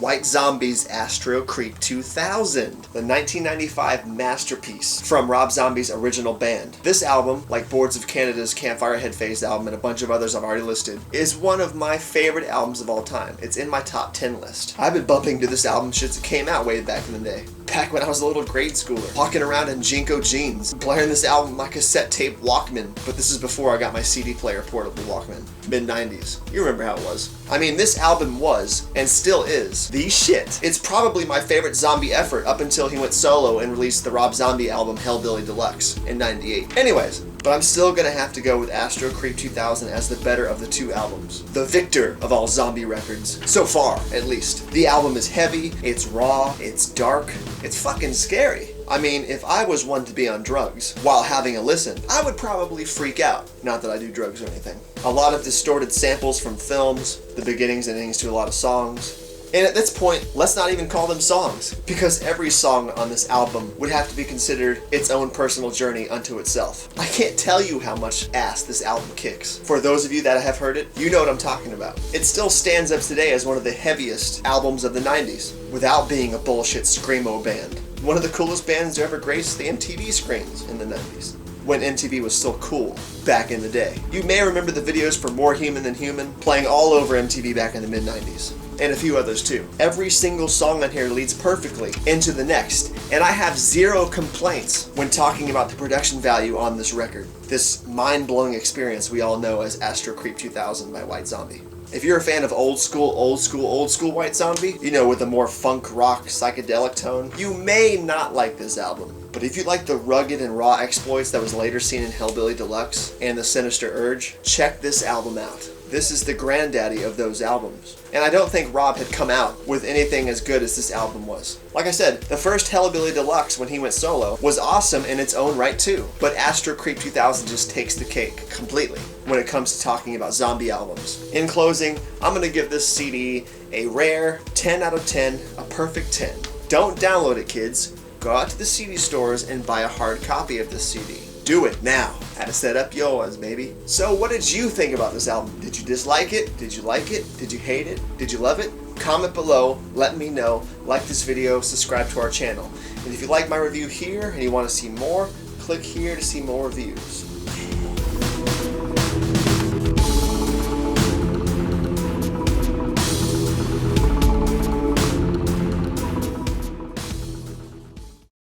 White Zombie's Astro-Creep 2000, the 1995 masterpiece from Rob Zombie's original band. This album, like Boards of Canada's Campfire Head Phase album and a bunch of others I've already listed, is one of my favorite albums of all time. It's in my top 10 list. I've been bumping to this album since it came out way back in the day. Back when I was a little grade schooler, walking around in Jinko jeans, blaring this album on my cassette tape Walkman. But this is before I got my CD player portable Walkman. Mid-90s. You remember how it was. I mean, this album was, and still is, the shit. It's probably my favorite Zombie effort up until he went solo and released the Rob Zombie album Hellbilly Deluxe in '98. Anyways, but I'm still gonna have to go with Astro-Creep 2000 as the better of the two albums. The victor of all Zombie records. So far, at least. The album is heavy, it's raw, it's dark, it's fucking scary. I mean, if I was one to be on drugs while having a listen, I would probably freak out. Not that I do drugs or anything. A lot of distorted samples from films, the beginnings and endings to a lot of songs. And at this point, let's not even call them songs, because every song on this album would have to be considered its own personal journey unto itself. I can't tell you how much ass this album kicks. For those of you that have heard it, you know what I'm talking about. It still stands up today as one of the heaviest albums of the 90s, without being a bullshit screamo band. One of the coolest bands to ever grace the MTV screens in the 90s. When MTV was still cool back in the day. You may remember the videos for More Human Than Human playing all over MTV back in the mid-90s. And a few others too. Every single song on here leads perfectly into the next, and I have zero complaints when talking about the production value on this record. This mind-blowing experience we all know as Astro-Creep 2000 by White Zombie. If you're a fan of old school White Zombie, you know, with a more funk rock psychedelic tone, you may not like this album. But if you like the rugged and raw exploits that was later seen in Hellbilly Deluxe and The Sinister Urge, check this album out. This is the granddaddy of those albums. And I don't think Rob had come out with anything as good as this album was. Like I said, the first Hellbilly Deluxe when he went solo was awesome in its own right too. But Astro-Creep 2000 just takes the cake completely when it comes to talking about zombie albums. In closing, I'm gonna give this CD a rare 10 out of 10, a perfect 10. Don't download it, kids. Go out to the CD stores and buy a hard copy of this CD. Do it now. How to set up yours, baby. So what did you think about this album? Did you dislike it? Did you like it? Did you hate it? Did you love it? Comment below, let me know. Like this video, subscribe to our channel. And if you like my review here and you want to see more, click here to see more reviews.